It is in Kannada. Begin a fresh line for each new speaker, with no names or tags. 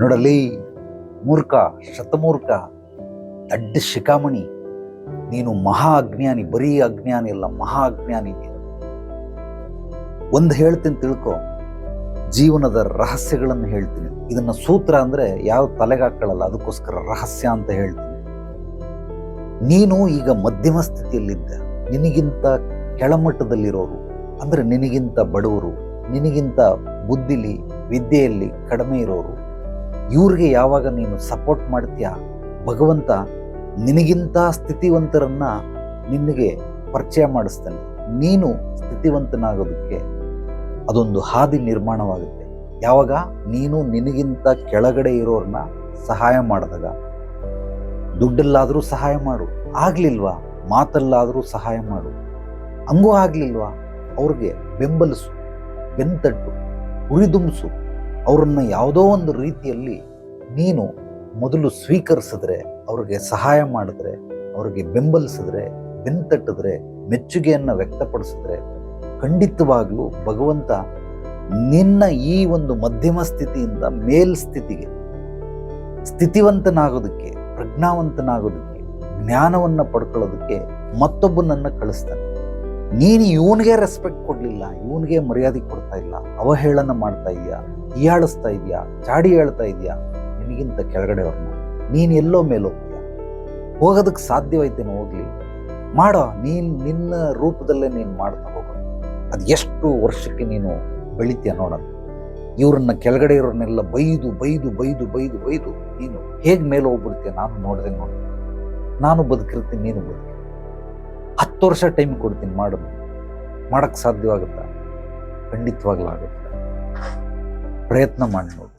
ನೋಡಲಿ ಮೂರ್ಖ, ಶತಮೂರ್ಖ, ದಡ್ಡ ಶಿಖಾಮಣಿ, ನೀನು ಮಹಾ ಅಜ್ಞಾನಿ. ಬರೀ ಅಜ್ಞಾನಿ ಅಲ್ಲ, ಮಹಾ ಅಜ್ಞಾನಿ ನೀನು. ಒಂದು ಹೇಳ್ತೀನಿ ತಿಳ್ಕೊ, ಜೀವನದ ರಹಸ್ಯಗಳನ್ನು ಹೇಳ್ತೀನಿ. ಇದನ್ನ ಸೂತ್ರ ಅಂದ್ರೆ ಯಾವ ತಲೆಗೆ ಹಾಕೊಳ್ಳಲ್ಲ, ಅದಕ್ಕೋಸ್ಕರ ರಹಸ್ಯ ಅಂತ ಹೇಳ್ತೀನಿ. ನೀನು ಈಗ ಮಧ್ಯಮ ಸ್ಥಿತಿಯಲ್ಲಿದ್ದ, ನಿನಗಿಂತ ಕೆಳಮಟ್ಟದಲ್ಲಿರೋರು ಅಂದ್ರೆ ನಿನಗಿಂತ ಬಡವರು, ನಿನಗಿಂತ ಬುದ್ಧಿಲಿ ವಿದ್ಯೆಯಲ್ಲಿ ಕಡಿಮೆ ಇರೋರು, ಇವ್ರಿಗೆ ಯಾವಾಗ ನೀನು ಸಪೋರ್ಟ್ ಮಾಡ್ತೀಯ, ಭಗವಂತ ನಿನಗಿಂತ ಸ್ಥಿತಿವಂತರನ್ನ ನಿನಗೆ ಪರಿಚಯ ಮಾಡಿಸ್ತಾನೆ. ನೀನು ಸ್ಥಿತಿವಂತನಾಗೋದಕ್ಕೆ ಅದೊಂದು ಹಾದಿ ನಿರ್ಮಾಣವಾಗುತ್ತೆ. ಯಾವಾಗ ನೀನು ನಿನಗಿಂತ ಕೆಳಗಡೆ ಇರೋರನ್ನ ಸಹಾಯ ಮಾಡಿದಾಗ, ದುಡ್ಡಲ್ಲಾದರೂ ಸಹಾಯ ಮಾಡು, ಆಗ್ಲಿಲ್ವಾ ಮಾತಲ್ಲಾದರೂ ಸಹಾಯ ಮಾಡು, ಹಂಗೂ ಆಗ್ಲಿಲ್ವಾ ಅವ್ರಿಗೆ ಬೆಂಬಲಿಸು, ಬೆನ್ತಟ್ಟು, ಉರಿದುಂಬಿಸು. ಅವ್ರನ್ನ ಯಾವುದೋ ಒಂದು ರೀತಿಯಲ್ಲಿ ನೀನು ಮೊದಲು ಸ್ವೀಕರಿಸಿದ್ರೆ, ಅವ್ರಿಗೆ ಸಹಾಯ ಮಾಡಿದ್ರೆ, ಅವ್ರಿಗೆ ಬೆಂಬಲಿಸಿದ್ರೆ, ಬೆನ್ತಟ್ಟಿದ್ರೆ, ಮೆಚ್ಚುಗೆಯನ್ನು ವ್ಯಕ್ತಪಡಿಸಿದ್ರೆ, ಖಂಡಿತವಾಗ್ಲೂ ಭಗವಂತ ನಿನ್ನ ಈ ಒಂದು ಮಧ್ಯಮ ಸ್ಥಿತಿಯಿಂದ ಮೇಲ್ಸ್ಥಿತಿಗೆ, ಸ್ಥಿತಿವಂತನಾಗೋದಕ್ಕೆ, ಪ್ರಜ್ಞಾವಂತನಾಗೋದಕ್ಕೆ, ಜ್ಞಾನವನ್ನು ಪಡ್ಕೊಳ್ಳೋದಕ್ಕೆ ಮತ್ತೊಬ್ಬನನ್ನ ಕಳಿಸ್ತಾನೆ. ನೀನು ಇವನಿಗೆ ರೆಸ್ಪೆಕ್ಟ್ ಕೊಡ್ಲಿಲ್ಲ, ಇವನಿಗೆ ಮರ್ಯಾದೆ ಕೊಡ್ತಾ ಇಲ್ಲ, ಅವಹೇಳನ ಮಾಡ್ತಾ ಇದೆಯಾ, ಹೀಯಾಳಿಸ್ತಾ ಇದೆಯಾ, ಚಾಡಿ ಹೇಳ್ತಾ ಇದೆಯಾ ನಿನಗಿಂತ ಕೆಳಗಡೆ ಅವ್ರನ್ನ, ನೀನು ಎಲ್ಲೋ ಮೇಲೆ ಹೋಗ್ತೀಯ. ಹೋಗೋದಕ್ಕೆ ಸಾಧ್ಯವಾಯ್ತೇನೋ, ಹೋಗ್ಲಿ ಮಾಡೋ, ನಿನ್ನ ರೂಪದಲ್ಲೇ ನೀನು ಮಾಡ್ತಾ ಹೋಗೋ. ಅದು ಎಷ್ಟು ವರ್ಷಕ್ಕೆ ನೀನು ಬೆಳಿತೀಯ ನೋಡೋಣ. ಇವ್ರನ್ನ ಕೆಳಗಡೆ ಇರೋರ್ನೆಲ್ಲ ಬೈದು ಬೈದು ಬೈದು ಬೈದು ಬೈದು ನೀನು ಹೇಗೆ ಮೇಲೆ ಹೋಗ್ಬಿಡ್ತೀಯ. ನಾನು ನೋಡಿದೆ, ನಾನು ಬದುಕಿರ್ತೀನಿ, ನೀನು ಬದುಕಿ. 10 ವರ್ಷ ಟೈಮ್ ಕೊಡ್ತೀನಿ, ಮಾಡಕ್ಕೆ ಸಾಧ್ಯವಾಗುತ್ತಾ? ಖಂಡಿತವಾಗ್ಲೂ ಆಗುತ್ತೆ. ಪ್ರಯತ್ನ ಮಾಡಿ ನೋಡಿ.